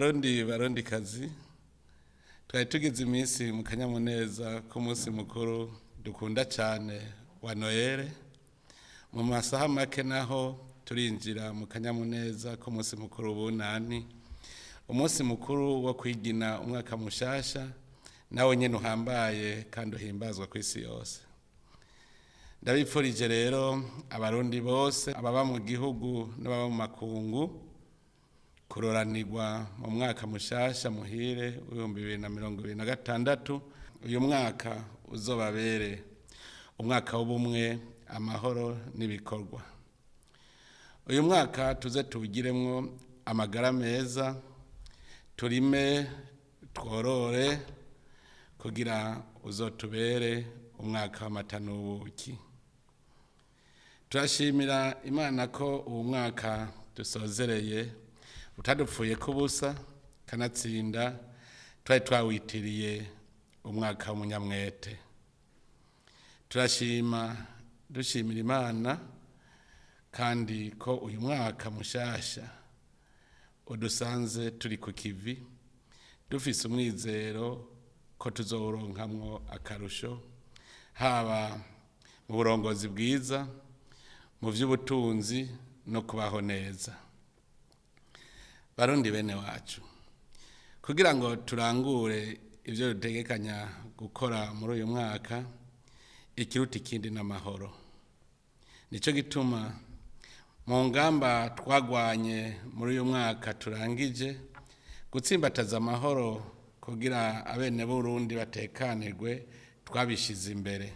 barundi kazi twari tugize iminsi mu kanyamuneza ku munsi mukuru dukunda cyane wa Noel mu masaha make naho turinjira mu kanyamuneza ku munsi mukuru bunani umunsi mukuru wo kwigina umwaka mushasha nawe nyene uhambaye kandi uhimbazwa ku isi yose. Ndabipfurije rero abarundi bose ababa mu gihugu n'ababa mu makungu kuroranirwa mu mwaka mushasha muhire w'2026. Uyu mwaka uzobabere umwaka w'ubumwe, amahoro n'ibikorwa. Uyu mwaka tuze tuwugiremwo amagara meza, turime tworore kugira uzotubere umwaka w'amata n'ubuki. Turashimira Imana ko uwo mwaka dusozereye utadupfuye kubusa kanatsinda twari twawitiriye umwaka w'umunyamwete. Dushimira Imana kandi ko uyu mwaka mushasha udusanze turi ku kivi dufise umwizero ko tuzowuronkamwo akarusho haba mu burongozi bwiza, mu vy'ubutunzi no kubaho neza. Barundi bene wacu, kugira ngo turangure ivyo dutegekanya gukora muri uyu mwaka, ikiruta ikindi n'amahoro. Nico gituma mu ngamba twagwanye muri uyu mwaka turangije gutsimbataza amahoro kugira abene Burundi batekanirwe twabishize imbere.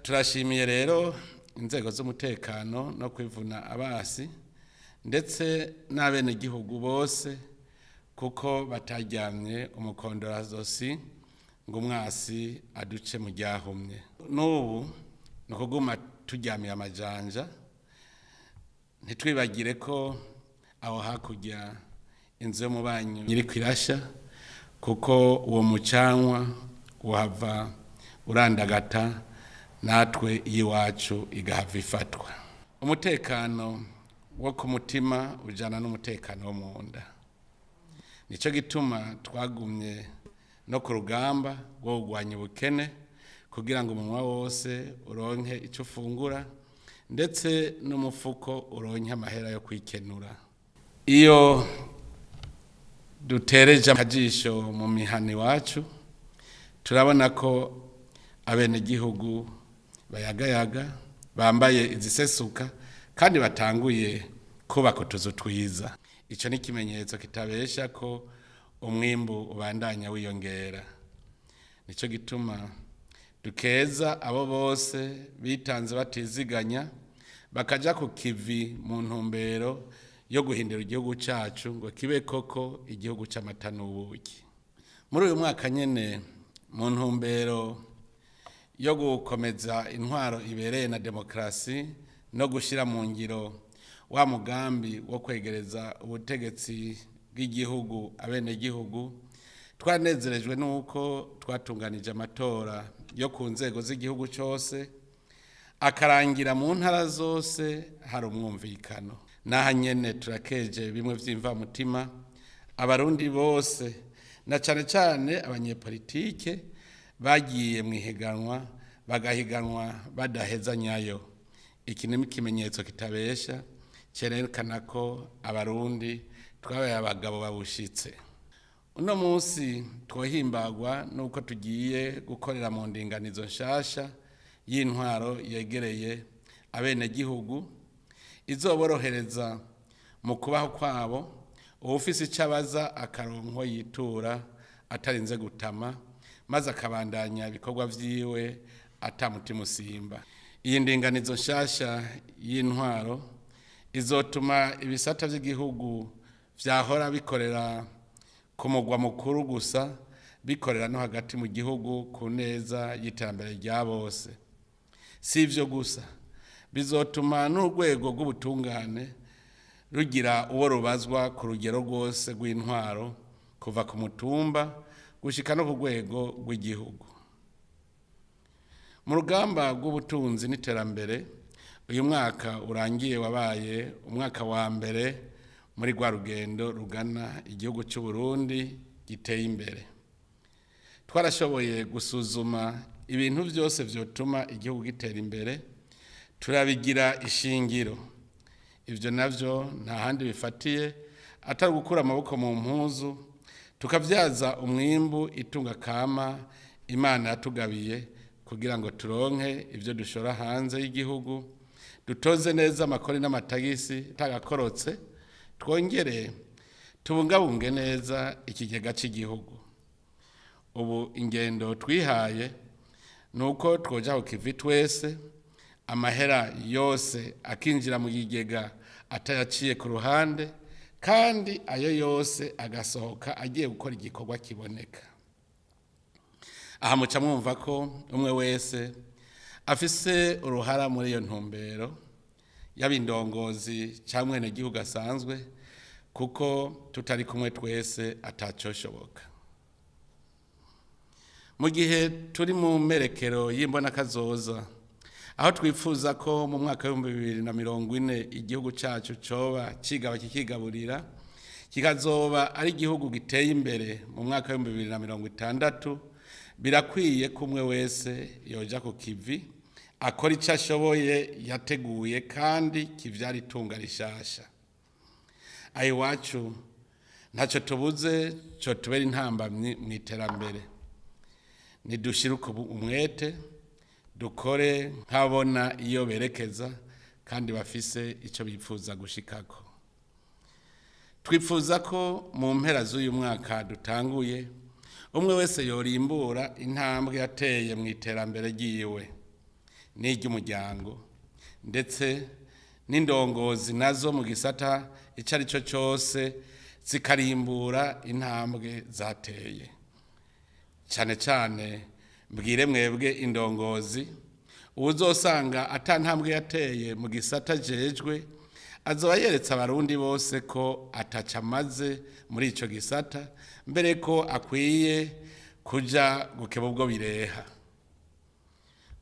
Turashimiye rero inzego z'umutekano no kwivuna abasi ndetse n'abene gihugu bose kuko bataryamye umukondorazosi ngo umwasi aduce mu ryahumye. N'ubu ni ukuguma turyamiye amajanja, ntitwibagire ko aho hakurya inzu y'umubanyi iriko irasha kuko uwo mucanwa uhava urandagata natwe iyiwacu igahava ifatwa. Umutekano wo ku mutima ujana n'umutekano wo mu nda. Nico gituma twagumye no ku rugamba rwo kugwanya ubukene kugira ngo umunwa wose uronke ico ufungura ndetse n'umufuko uronke amahera yo kwikenura. Iyo dutereje akajisho mu mihani wacu turabona ko abene gihugu bayagayaga bambaye izisesuka kandi batanguye kubaka utuzu twiza. Ico ni ikimenyetso kitabesha ko umwimbu ubandanya wiyongera. Nico gituma dukeza abo bose bitanze batiziganya bakaja ku kivi mu ntumbero yo guhindura igihugu cacu ngo kibe koko igihugu c'amata n'ubuki. Muri uyu mwaka nyene mu ntumbero yo gukomeza intwaro ibereye na demokrasi no gushira mu ngiro wa mugambi wo kwegereza ubutegetsi bw'igihugu abene gihugu, twanezerejwe nuko twatunganije amatora yo ku nzego z'igihugu cyose akarangira mu ntara zose hari umwumvikano. Naha nyene turakeje bimwe vy'imva mutima abarundi bose na cane cane abanyepolitike bagiye mwihiganwa bagahiganwa badaheza nyayo. Iki ni ikimenyetso kitabesha cerekana ko abarundi twabaye abagabo babushitse. Uno munsi twohimbagwa nuko tugiye gukorera mu ndinganizo nshasha y'intwaro yegereye abene gihugu izoborohereza mu kubaho kwabo, ubufise icabaza akaronko yitura atarinze gutama maze akabandanya ibikorwa vyiwe atamutima usimba. Iyi ndinganizo nshasha y'intwaro izotuma ibisata vy'igihugu vyahora bikorera ku mugwa mukuru gusa bikorera no hagati mu gihugu ku neza y'iterambere rya bose. Si ivyo gusa, bizotuma n'urwego rw'ubutungane rugira uwo rubazwa ku rugero rwose rw'intwaro kuva ku mutumba gushika no ku rwego rw'igihugu. Mu rugamba rw'ubutunzi n'iterambere uyu mwaka urangiye wabaye umwaka wa mbere muri rwa rugendo rugana igihugu cy'u Burundi giteye imbere. Twarashoboye gusuzuma ibintu byose vyotuma igihugu gitera imbere, turabigira ishingiro. Ivyo navyo nta handi bifatiye atari gukura amaboko mu mpuzu, tukavyaza umwimbu itunga kama Imana yatugabiye kugira ngo turonke ivyo dushora hanze y'igihugu, dutoze neza amakori n'amatagisi tagakorotse, twongere tubungabunge neza ikigega cy'igihugu. Ubu ingendo twihaye nuko twoja ku kivi twese, amahera yose akinjira mu kigega atayaciye ku ruhande, kandi ayo yose agasohoka agiye gukora igikorwa kiboneka. Aha muca mwumva ko umwe wese afise uruhara muri iyo ntumbero, y'abindongozi cyangwa n'igihugu asanzwe, kuko tutari kumwe twese atacoshoboka. Mu gihe turi mu merekero y'imbona kazoza, aho twifuza ko mu mwaka wa 2040 igihugu cyacu coba kigaba kikigaburira, kikazoba ari igihugu giteye imbere mu mwaka wa 2060, birakwiye kumwe wese yoja ku kivi akora icyo ashoboye yateguye kandi kivyara itunga rishasha. Ayo wacu ntacyo tubuze cyo tubera intambamyi mu iterambere. Nidushiruka umwete, dukore nkabona iyo berekeza kandi bafise icyo bifuza gushikako. Twifuza ko mu mpera z'uyu mwaka dutanguye, umwe wese yorimbura intambwe yateye mu iterambere ryiwe n'iry'umuryango, ndetse n'indongozi nazo mu gisata icyo ari cyo cyose zikarimbura intambwe zateye. Cyane cyane mbwire mwebwe indongozi, uzosanga atantambwe yateye mu gisata jejwe, azoba yeretse abarundi bose ko atacamaze muri ico gisata, mbere ko akwiye kuja gukeba ubwo bireha.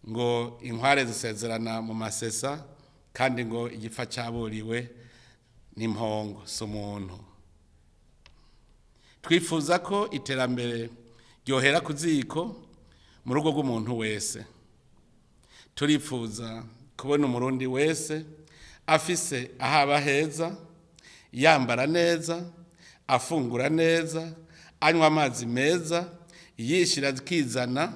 Ngo inkware zisezerana mu masesa, kandi ngo igifa cyaburiwe n'impongo s'umuntu. Twifuza ko iterambere ryohera ku ziko mu rugo rw'umuntu wese. Turifuza kubona umurundi wese afise ahaba heza, yambara neza, afungura neza, anywa amazi meza, yishira zikizana,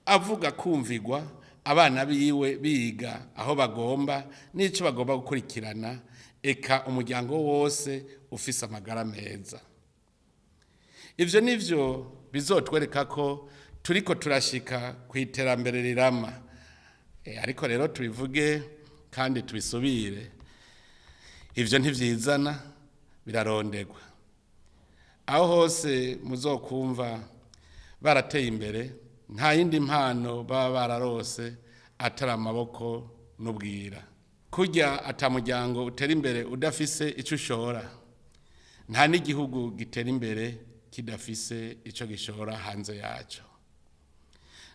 avuga kumvigwa, abana biwe biga aho bagomba n'ico bagomba gukurikirana, eka umuryango wose ufise amagara meza. Ivyo nivyo bizotwereka ko turiko turashika ku iterambere rirama. Ariko rero tubivuge kandi tubisubire, ivyo ntivyizana, birarondegwa. Aho hose muzokumva barateye imbere, nta yindi mpano baba bararose atari amaboko n'ubwira. Kurya atamuryango utera imbere udafise ico ushora, nta n'igihugu gitera imbere kidafise ico gishora hanze yaco.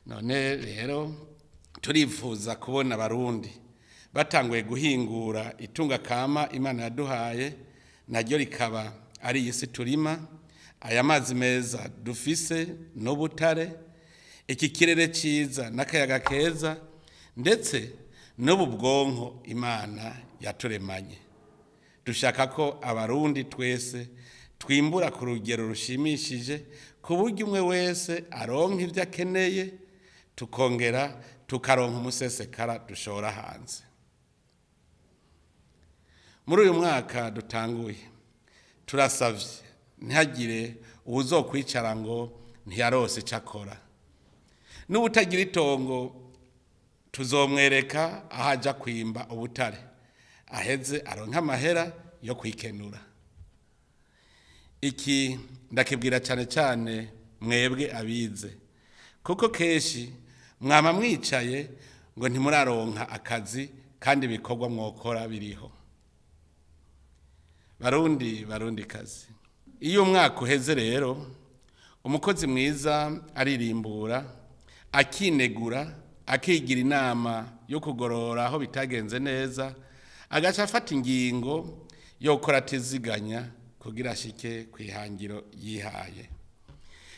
None rero turifuza kubona abarundi batanguye guhingura itunga kama Imana yaduhaye, naryo rikaba ari isi turima, aya mazi meza dufise n'ubutare, iki kirere ciza n'akayaga keza, ndetse n'ubu bwonko Imana yaturemanye. Dushaka ko abarundi twese twimbura ku rugero rushimishije, ku buryo umwe wese aronka ivyo akeneye, tukongera tukaronka umusesekara dushora hanze. Muri uyu mwaka dutanguye, turasavye ntihagire uwuzokwicara ngo ntiyarose ico akora. N'ubutagira itongo tuzomwereka ahaja kwimba ubutare, aheze aronka amahera yo kwikenura. Iki ndakibwira cyane cyane mwebwe abize, kuko keshi mwama mwicaye ngo ntimuraronka akazi kandi bikorwa mwokora biriho. Barundi kazi, iyo umwaka uheze rero umukozi mwiza aririmbura, akinegura, akigira inama yo kugorora aho bitagenze neza, agaca afata ingingo yokora atiziganya kugira ashike kwihangiro yihaye.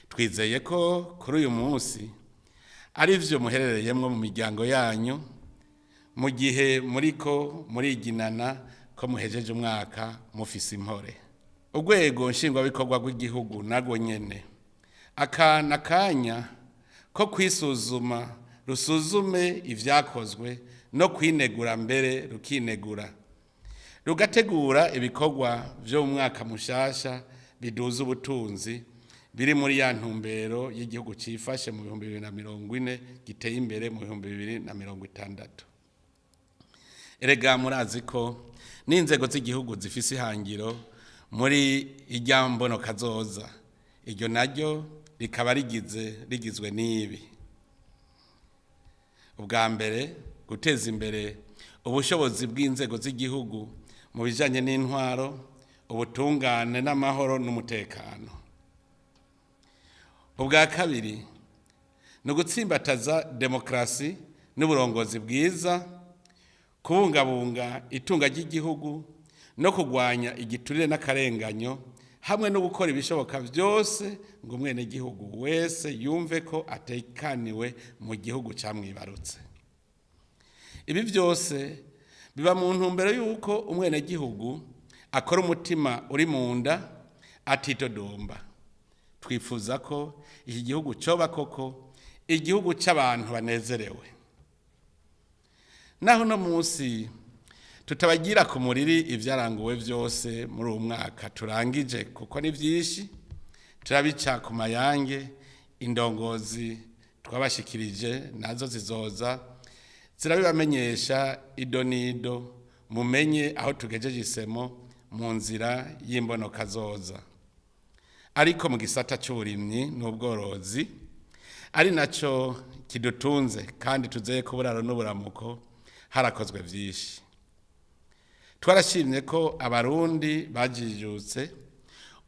Twizeye ko kuri uyu munsi ari vyo muherereyemwo mu miryango yanyu mu gihe muriko muriginana ko muhejeje umwaka mufise impore. Urwego nshingwabikorwa rw'igihugu narwo nyene akana kanya ko kwisuzuma rusuzume ivyakozwe no kwinegura mbere rukinegura rugategura ibikorwa vyo mu mwaka mushasha biduza ubutunzi biri muri ya ntumbero y'igihugu cifashe mu 2040 giteye imbere mu 2060. Erega murazi ko n'inzego z'igihugu zifise ihangiro muri Ijambo no kazoza, iryo naryo rikaba rigizwe n'ibi: ubwa mbere guteza imbere ubushobozi bw'inzego z'igihugu mu bijanye n'intwaro, ubutungane n'amahoro n'umutekano. Ubwa kabiri no gutsimbataza demokrasi n'uburongozi bwiza, kubungabunga itunga ry'igihugu no kugwanya igiturire n'akarenganyo, hamwe no gukora ibishoboka byose ngo umwene gihugu wese yumve ko atekaniwe mu gihugu camwibarutse. Ibi byose biba mu ntumbero yuko umwene gihugu akora umutima uri mu nda atitodomba. Twifuza ko iki gihugu coba koko igihugu c'abantu banezerewe. Naho no munsi tutabagira ku muriri ivyaranguwe vyose muri uwo mwaka turangije, kuko ni vyinshi, turabica ku mayange. Indongozi twabashikirije nazo zizoza zirabibamenyesha idonido, mumenye aho tugejeje isemo mu nzira y'imbono kazoza. Ariko mu gisata c'uburimyi n'ubworozi ari naco kidutunze kandi tuzeye ko buraro n'uburamuko harakozwe vyinshi. Twarashimye ko abarundi bajijutse,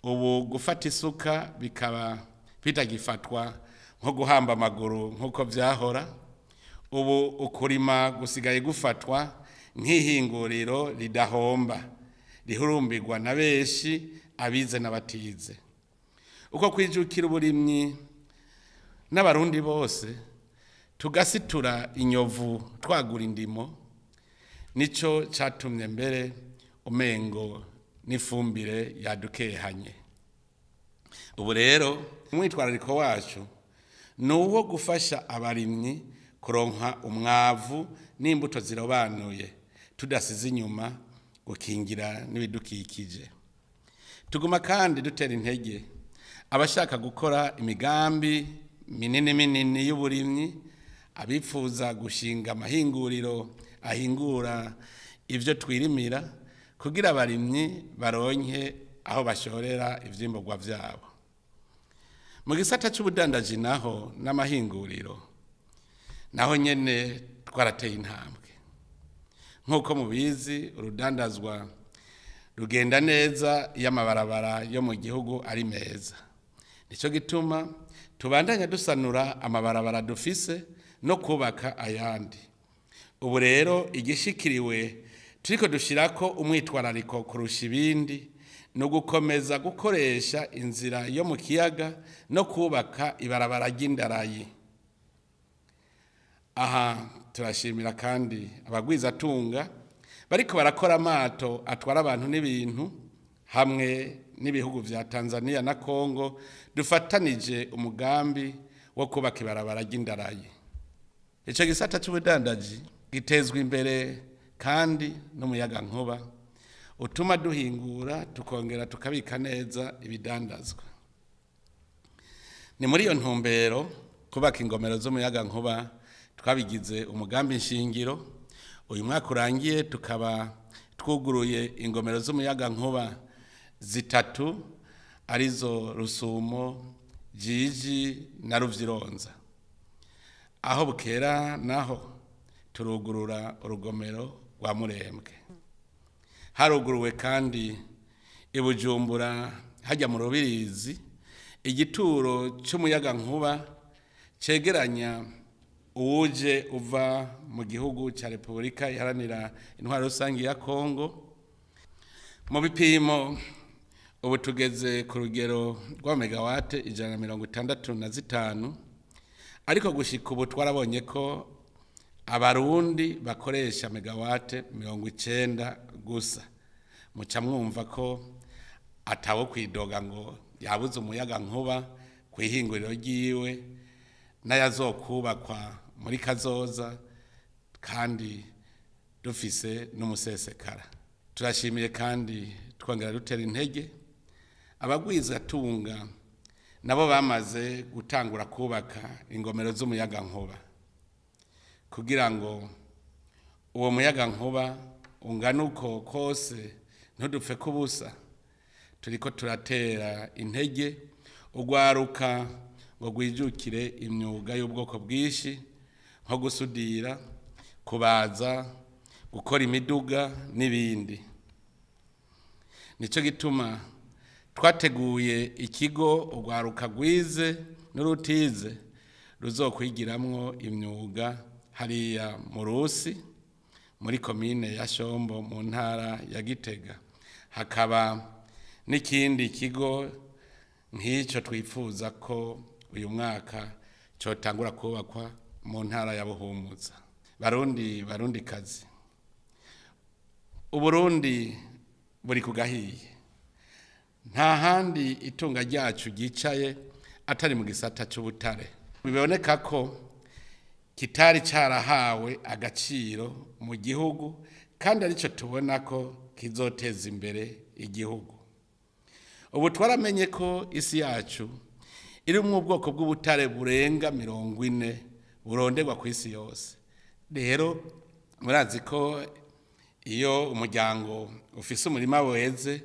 ubu gufata isuka bikaba bitagifatwa nko guhamba amaguru nk'uko vyahora. Ubu ukurima gusigaye gufatwa nk'ihinguriro ridahomba, rihurumbirwa na benshi, abize n'abatize. Uko kwijukira uburimyi n'abarundi bose tugasitura inyovu twagura indimo, nico catumye mbere umengo n'ifumbire yadukehanye. Ubu rero umwitwarariko wacu ni uwo gufasha abarimyi kuronka umwavu n'imbuto zirobanuye, tudasize inyuma gukingira n'ibidukikije. Tuguma kandi dutera intege abashaka gukora imigambi minini y'uburimyi, abifuza gushinga amahinguriro ahingura ivyo twirimira, kugira abarimyi baronke aho bashorera ivyimburwa vyabo. Mu gisata c'ubudandaji naho n'amahinguriro naho nyene twarateye intambwe. Nk'uko mubizi, urudandazwa rugenda neza iyo amabarabara yo mu gihugu ari meza. Nico gituma tubandanya dusanura amabarabara dufise no kubaka ayandi. Ubu rero igishikiriwe turiko dushirako umwitwarariko kurusha ibindi no gukomeza gukoresha inzira yo mu kiyaga no kubaka ibarabara ry'indarayi. Aha turashimira kandi abagwizatunga bariko barakora amato atwara abantu n'ibintu hamwe n'ibihugu vya Tanzania na Kongo, dufatanije umugambi wo kubaka ibarabara ry'indarayi. Ico gisata c'ubudandaji gitezwe imbere kandi n'umuyaga nkuba utuma duhingura tukongera tukabika neza ibidandazwa. Ni muri iyo ntumbero kubaka ingomero z'umuyaga nkuba twabigize umugambi nshingiro. Uyu mwaka urangiye tukaba twuguruye ingomero z'umuyaga nkuba zitatu, arizo Rusumo, Jiji na Ruvyironza. Aho bukera naho turugurura urugomero rwa Murembwe. Haruguruwe kandi ibujumbura hajya mu Rubirizi igituro cy'umuyaga nkuba cegeranya uwuje uva mu gihugu cya Repubulika Iharanira Intwaro Rusangi ya Kongo. mu bipimo ubu tugeze ku rugero rwa megawate 165, ariko gushika ubu twarabonye ko abarundi bakoresha megawate 90 gusa. Muca mwumva ko atawo kwidoga ngo yabuze umuyaga nkuba kwihinguriro ryiwe n'ayazokubakwa muri kazoza, kandi dufise n'umusesekara. Turashimiye kandi twongera dutera intege abagwiza tunga nabo bamaze gutangura kubaka ingomero z'umuyaga nkuba, kugira ngo uwo muyaga nkuba ungana uko kose ntudupfe kubusa. Turiko turatera intege ugwaruka ngo gwijukire imyuga y'ubwoko bwinshi nko gusudira, kubaza, gukora imiduga n'ibindi. Nico gituma twateguye ikigo ugwaruka gwize n'urutize ruzokwigiramwo imyuga hariya mu Rusi muri komine ya Shombo mu ntara ya Gitega. Hakaba n'ikindi kigo nk'icyo twifuza ko uyu mwaka cyotangura kubakwa mu ntara ya Buhumuza. Barundi kazi, Uburundi buri kugahiye. Nta handi itunga ryacu gicaye atari mu gisata cy'ubutare. Biboneka ko kitari cyarahawe agaciro mu gihugu, kandi arico tubona ko kizoteza imbere igihugu. Ubu twaramenye ko isi yacu iri mu bwoko bw'ubutare burenga 40 buronderwa ku isi yose. Rero murazi ko iyo umuryango ufise umurima weze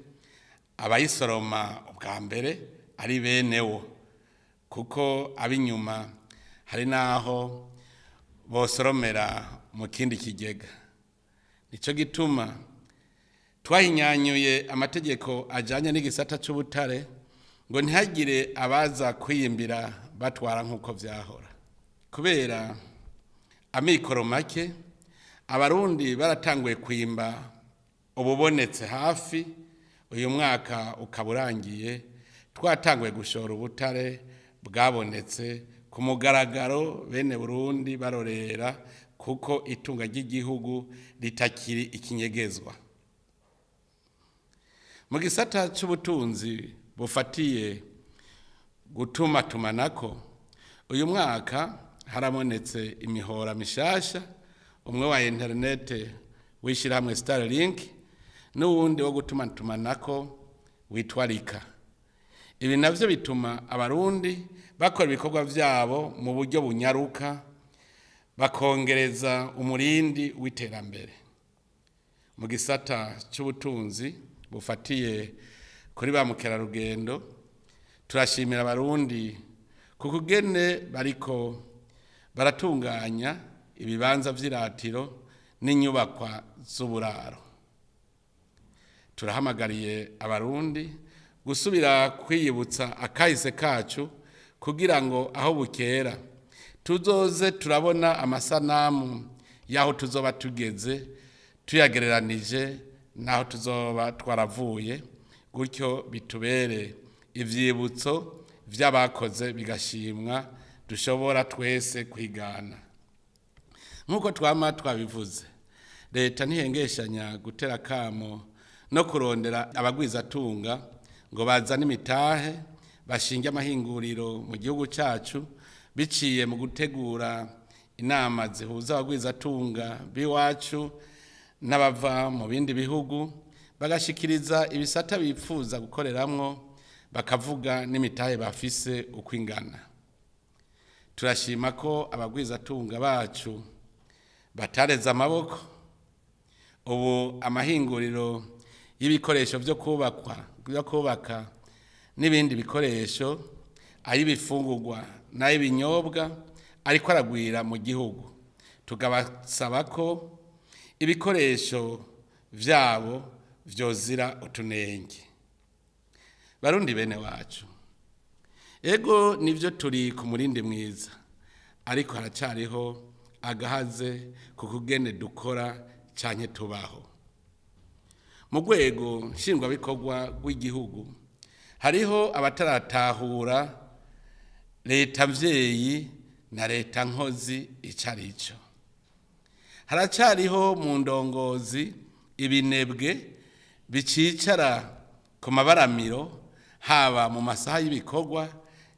abayisoroma ubwa mbere ari benewo, kuko abinyuma hari naho bosoromera mu kindi kigega. Nico gituma twahinyanyuye amategeko ajanye n'igisata c'ubutare ngo ntihagire abaza kwiyimbira batwara nk'uko vyahora. Kubera amikoro make, abarundi baratanguye kwimba ububonetse hafi. Uyu mwaka ukaburangiye twatanguye gushora ubutare bwabonetse ku mugaragaro, bene Burundi barorera, kuko itunga ry'igihugu ritakiri ikinyegezwa. Mu gisata c'ubutunzi bufatiye gutuma tumanako, uyu mwaka harabonetse imihora mishasha, umwe wa interinete w'ishirahamwe Starlink n'uwundi wo gutuma tumanako witwarika. Ibi navyo bituma abarundi bakora ibikorwa vyabo mu buryo bunyaruka, bakongereza umurindi w'iterambere. Mu gisata c'ubutunzi bufatiye kuri ba mukerarugendo, turashimira abarundi kukugene bariko baratunganya ibibanza vy'iratiro n'inyubakwa z'uburaro. Turahamagariye abarundi gusubira kwiyibutsa akahise kacu, kugira ngo aho bukera tuzoze turabona amasanamu yaho tuzoba tugeze tuyagereranije naho tuzoba twaravuye, gutyo bitubere ivyibutso vy'abakoze bigashimwa, dushobora twese kwigana. Nkuko twama twabivuze, leta ntihengeshanya gutera kamo no kurondera abagwizatunga ngo bazane imitahe bashinge amahinguriro mu gihugu cacu, biciye mu gutegura inama zihuza abagwizatunga biwacu n'abava mu bindi bihugu, bagashikiriza ibisata bipfuza gukoreramwo, bakavuga n'imitahe bafise uko ingana. Turashima ko abagwizatunga bacu batareza amaboko. Ubu amahinguriro y'ibikoresho vyo kubaka n'ibindi bikoresho, ay'ibifungurwa n'ay'ibinyobwa ariko aragwira mu gihugu. Tugabasaba ko ibikoresho vyabo vyozira utunenge. Barundi bene wacu, ego nivyo turi ku murindi mwiza, ariko haracariho agahaze ku kugene dukora canke tubaho. mu rwego nshingwabikorwa rw'igihugu hariho abataratahura leta mvyeyi na leta nkozi ico arico. Haracariho mu ndongozi ibinebwe bicicara ku mabaramiro haba mu masaha y'ibikorwa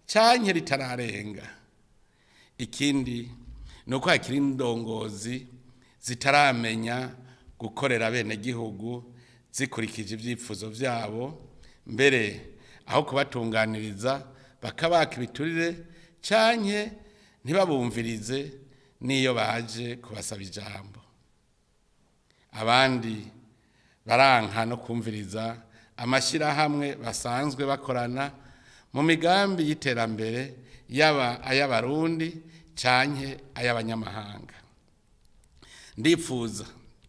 canke ritararenga. Ikindi nuko hakiri indongozi zitaramenya gukorera bene gihugu zikurikije ivyifuzo vyabo, mbere aho kubatunganiriza bakabaka ibiturire canke ntibabumvirize niyo baje kubasaba ijambo. Abandi baranka no kumviriza amashirahamwe basanzwe bakorana mu migambi y'iterambere yaba ay'abarundi canke ay'abanyamahanga. Ndipfuza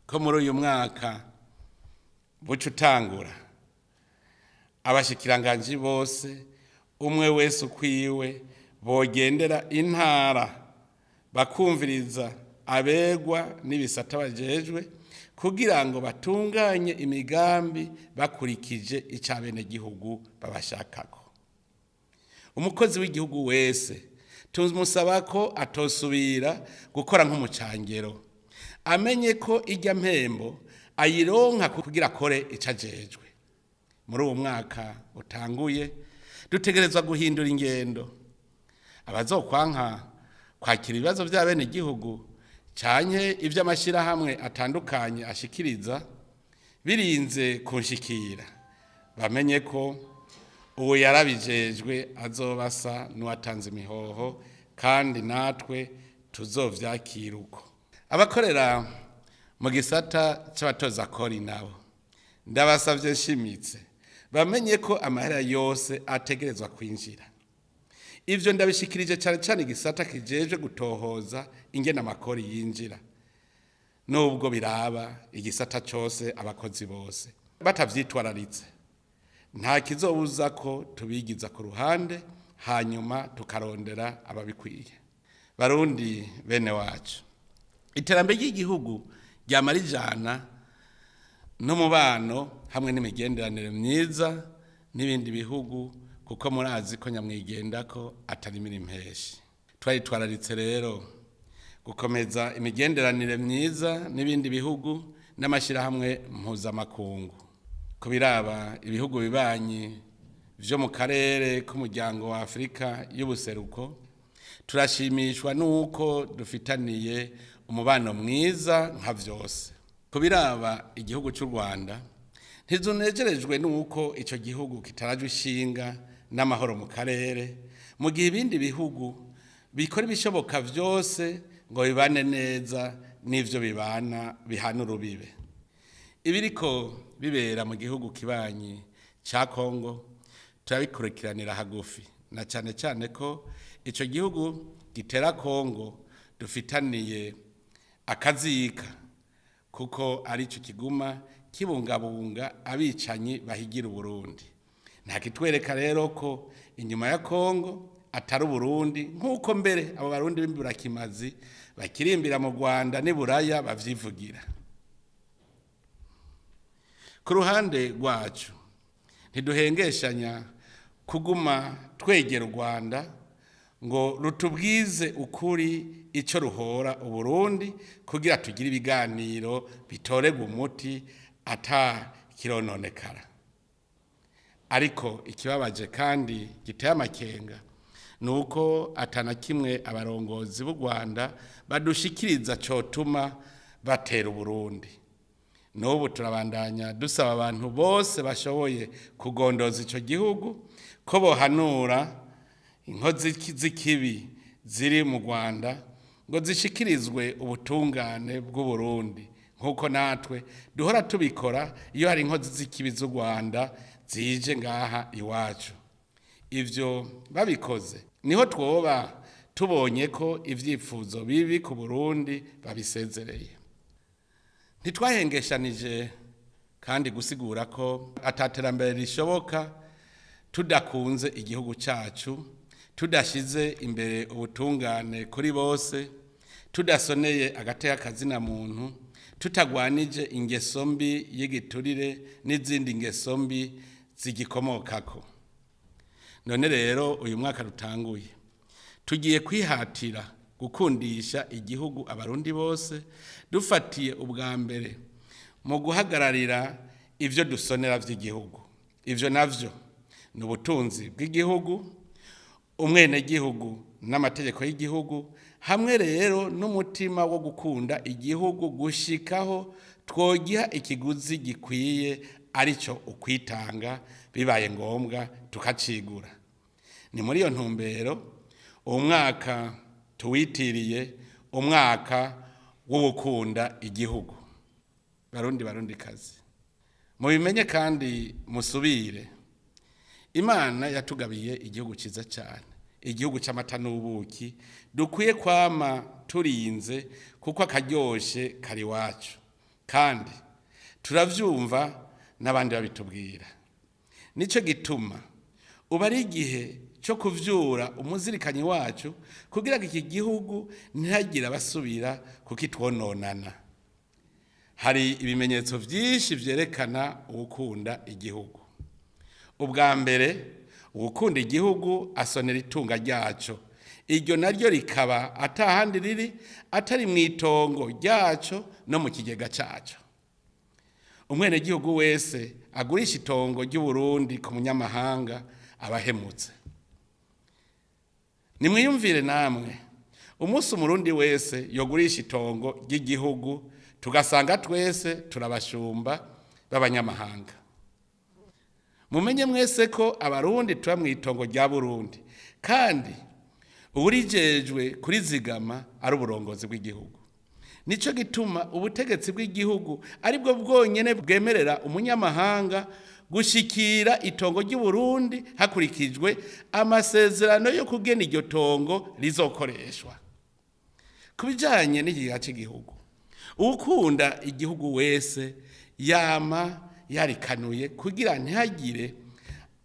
ko muri uyu mwaka buca utangura abashikiranganji bose umwe wese ukwiwe bogendera intara bakumviriza abegwa n'ibisata bajejwe kugira ngo batunganye imigambi bakurikije ica bene gihugu babashakako. Umukozi w'igihugu wese tumusaba ko atosubira gukora nk'umucangero, amenye ko irya mpembo ayironka kugira akore ico ajejwe. Muri uwo mwaka utanguye dutegerezwa guhindura ingendo. Abazokwanka kwakira ibibazo vya bene gihugu canke ivy'amashirahamwe atandukanye ashikiriza birinze kunshikira, bamenye ko uwo yarabijejwe azobasa n'uwatanze imihoho kandi natwe tuzovyakira uko. Abakorera mu gisata c'abatoza kori nabo ndabasavye nshimitse bamenye ko amahera yose ategerezwa kwinjira. Ivyo ndabishikirije cyane igisata kijejwe gutohoza ingene amakori yinjira, nubwo biraba igisata cose abakozi bose batavyitwararitse. Nta kizobuza ko tubigiza ku ruhande hanyuma tukarondera ababikwiye. Barundi bene wacu, iterambere ry'igihugu ryama rijana n'umubano hamwe n'imigenderanire myiza n'ibindi bihugu, kuko murazi ko nyamwigendako atarimira impeshi. Twaritwararitse rero gukomeza imigenderanire myiza n'ibindi bihugu n'amashirahamwe mpuzamakungu. Kubiraba ibihugu bibanyi vyo mu karere k'umuryango wa Afrika y'ubuseruko, turashimishwa nuko dufitaniye umubano mwiza nka vyose. Kubiraba igihugu cy'u Rwanda, ntizunejerejwe nuko ico gihugu kitarajwe ishinga n'amahoro mu karere, mu gihe ibindi bihugu bikora ibishoboka vyose ngo bibane neza n'ivyo bibana bihana urubibe. Ibiriko bibera mu gihugu kibanyi ca Kongo turabikurikiranira hagufi, na cane cane ko ico gihugu gitera Kongo dufitaniye akazika, kuko ari cyo kiguma kibungabunga abicanyi bahigira Burundi. Nta kitwereka rero ko inyuma ya Kongo atari Burundi, nk'uko mbere abo barundi b'imburakimazi bakirimbira mu Rwanda n'Iburaya bavyivugira. Ku ruhande rwacu ntiduhengeshanya kuguma twegera u Rwanda ngo rutubwize ukuri ico ruhora Uburundi kugira tugire ibiganiro bitorega umuti ata kirononekara. Ariko ikibabaje kandi giteye amakenga nuko atana kimwe abarongozi b'u Rwanda badushikiriza cotuma batera Uburundi. N'ubu turabandanya dusaba abantu bose bashoboye kugondoza ico gihugu ko bohanura inkozi z'ikibi ziri mu Rwanda ngo zishikirizwe ubutungane bw'u Burundi, nkuko natwe duhora tubikora iyo hari inkozi z'ikibi z'u Rwanda zije ngaha iwacu. Ivyo babikoze niho twoba tubonye ko ivyifuzo bibi ku Burundi babisezereye. Ntitwahengeshanije kandi gusigura ko ataterambere rishoboka tudakunze igihugu cacu, tudashize imbere ubutungane kuri bose, tudasoneye agateka kazina muntu, tutagwanije ingeso mbi y'igiturire n'izindi ngeso mbi zigikomokako. None rero uyu mwaka rutanguye tugiye kwihatira gukundisha igihugu abarundi bose dufatiye ubwa mbere mu guhagararira ivyo dusonera vy'igihugu. Ivyo navyo ni ubutunzi bw'igihugu, umwenegihugu n'amategeko y'igihugu, hamwe rero n'umutima wo gukunda igihugu gushikaho twogiha ikiguzi gikwiye arico ukwitanga bibaye ngombwa tukacigura. Ni muri iyo ntumbero uwo mwaka tuwitiriye umwaka wo gukunda igihugu. Barundi kazi, mubimenye kandi musubire, Imana yatugabiye igihugu ciza cyane, igihugu c'amata n'ubuki dukwiye kwama turinze kuko akaryoshe kari wacu, kandi turavyumva n'abandi babitubwira. Nico gituma uba ari igihe cyo kuvyura umuzirikanyi wacu kugira ngo iki gihugu ntihagire abasubira kukitwononana. Hari ibimenyetso vyinshi vyerekana ugukunda igihugu. Ubwa mbere, ugukunda igihugu asonera itunga ryaco, iryo naryo rikaba atahandi riri atari mwitongo ryaco no mu kigega caco. Umwenegihugu wese agurisha itongo ry'Uburundi ku munyamahanga abahemutse. Nimwiyumvire namwe, umunsi umurundi wese yogurisha itongo ry'igihugu tugasanga twese turabashumba b'abanyamahanga. Mumenye mwese ko abarundi tuba mwitongo rya Burundi, kandi uburijejwe kurizigama ari uburongozi bw'igihugu. Nico gituma ubutegetsi bw'igihugu aribwo bwonyene bwemerera umunyamahanga gushikira itongo ry'Uburundi hakurikijwe amasezerano yo kugena iryo tongo rizokoreshwa. Kubijanye n'igihe cy'igihugu, ukunda igihugu wese yama yarikanuye kugira ntihagire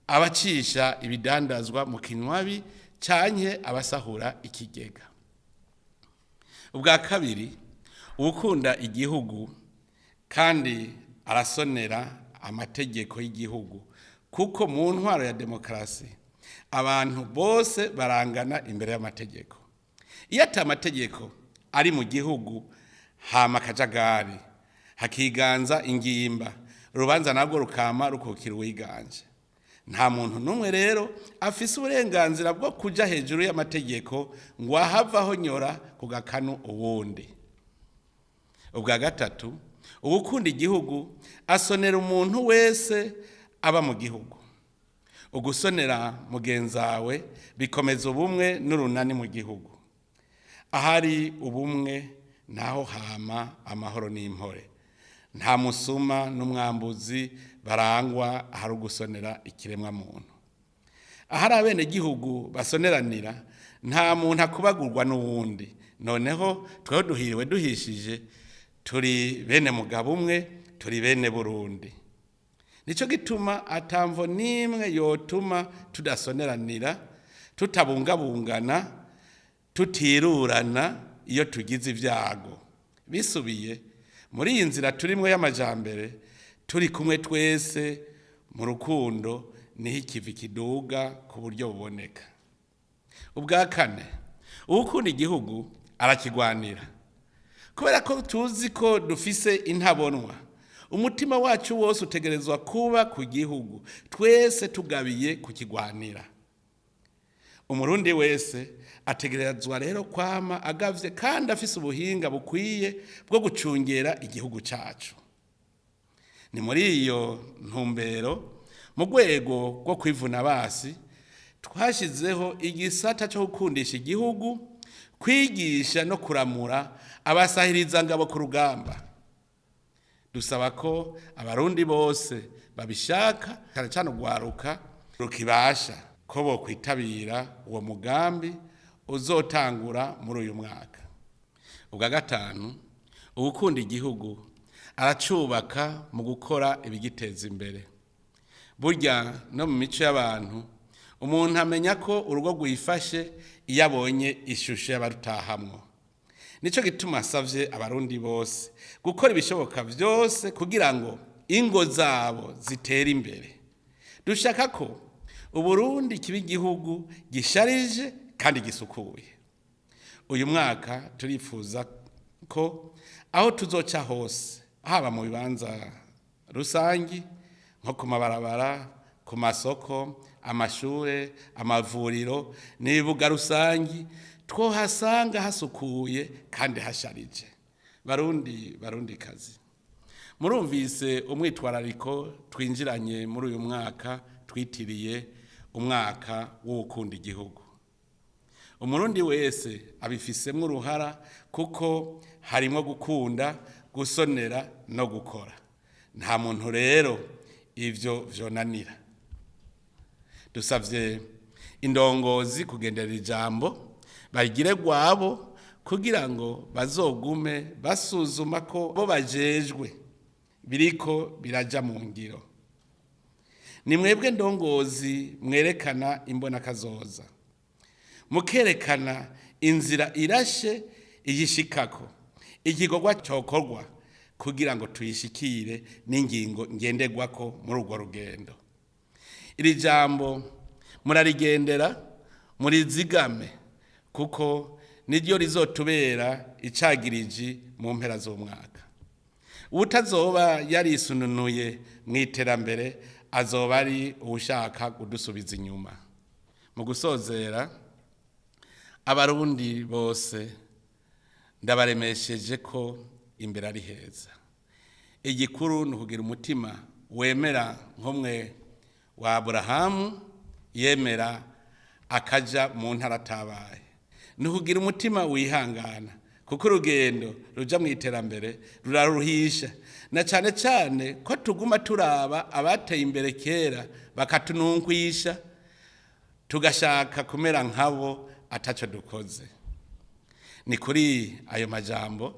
abacisha ibidandazwa mu kinwabi canke abasahura ikigega. Ubwa kabiri, ukunda igihugu kandi arasonera amategeko y'igihugu, kuko mu ntwaro ya demokarasi abantu bose barangana imbere y'amategeko. Iyo ata amategeko ari mu gihugu hama akajagari, hakiganza ingimba, urubanza nabwo rukama rukukira uwiganje. Nta muntu n'umwe rero afise uburenganzira bwo kuja hejuru y'amategeko ngo ahavaho nyora ku gakanu uwundi. Ubwa gatatu, ugukunda igihugu asonera umuntu wese aba mu gihugu. Ugusonera mugenzawe bikomeza ubumwe n'urunani mu gihugu. Ahari ubumwe naho hama amahoro n'impore. Nta musuma n'umwambuzi barangwa ahari ugusonera ikiremwa muntu. Ahari abene gihugu basoneranira nta muntu akubagurwa n'uwundi. Noneho tweho duhiriwe duhishije, turi bene mugabo umwe, turi bene Burundi. Nico gituma atamvo nimwe yotuma tudasoneranira, tutabungabungana, tutirurana iyo tugize ivyago. Bisubiye muri iyi nzira turimwe y'amajambere, turi kumwe twese mu rukundo niho ikivi kiduga ku buryo buboneka. Ubwa kane, ukunda igihugu arakigwanira. Kubera ko tuzi ko dufise intabonwa, umutima wacu wose utegerezwa kuba ku gihugu, twese tugabiye kukigwanira. Umurundi wese ategerezwa rero kwama agavye kandi afise ubuhinga bukwiye bwo gucungera igihugu cacu. Ni muri iyo ntumbero, mu rwego rwo kwivuna basi, twashizeho igisata cyo gukundisha igihugu, kwigisha no kuramura abasahiriza ngabo ku rugamba. Dusaba ko abarundi bose babishaka, cyane cyane urwaruka rukibasha, ko bo kwitabira uwo mugambi uzotangura muri uyu mwaka. Ubwa gatanu, ugukunda igihugu aracubaka mu gukora ibigiteza imbere. Burya no mu mico y'abantu, umuntu amenya ko urugo rwifashe iyo abonye ishusho y'abarutahamwo. nico gituma asavye abarundi bose gukora ibishoboka vyose kugira ngo ingo zabo zitere imbere. Dushaka ko Uburundi kiba igihugu gisharije kandi gisukuye. Uyu mwaka turifuza ko aho tuzoca hose, haba mu bibanza rusangi nko ku mabarabara, ku masoko, amashure, amavuriro n'ibibuga rusangi, twohasanga hasukuye kandi hasharije. Barundi kazi, murumvise umwitwarariko twinjiranye muri uyu mwaka twitiriye umwaka wo gukunda igihugu. Umurundi wese abifisemwo uruhara kuko harimo gukunda, gusonera no gukora. Nta muntu rero ivyo vyonanira. Dusavye indongozi kugendera ijambo bagire gwabo kugira ngo bazogume basuzuma ko bo bajejwe biriko biraja mu ngiro. Ni mwebwe ndongozi mwerekana imbona kazoza, mukerekana inzira irashe igishikako, igikorwa cokorwa kugira ngo tuyishikire n'ingingo ngenderwako muri urwo rugendo. Iri jambo murarigendera, murizigame kuko niryo rizotubera icagiriji mu mpera z'umwaka. Utazoba yarisununuye mw'iterambere azoba ari ushaka kudusubiza inyuma. Mu gusozera, abarundi bose ndabaremesheje ko imbere ari heza. Igikuru ni ukugira umutima wemera nk'umwe wa Aburahamu yemera akaja mu ntara atabaye. Ni ukugira umutima wihangana kuko urugendo ruja mu iterambere ruraruhisha, na cane cane ko tuguma turaba abateye imbere kera bakatunungwisha tugashaka kumera nkabo ataco dukoze. Ni kuri ayo majambo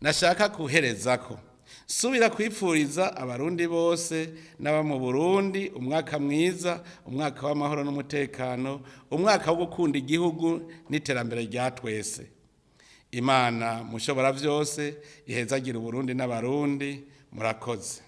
nashaka kuherezako subira kwifuriza abarundi bose n'aba mu Burundi umwaka mwiza, umwaka w'amahoro n'umutekano, umwaka wo gukunda igihugu n'iterambere rya twese. Imana mushobora vyose ihezagira Uburundi n'abarundi. Murakoze.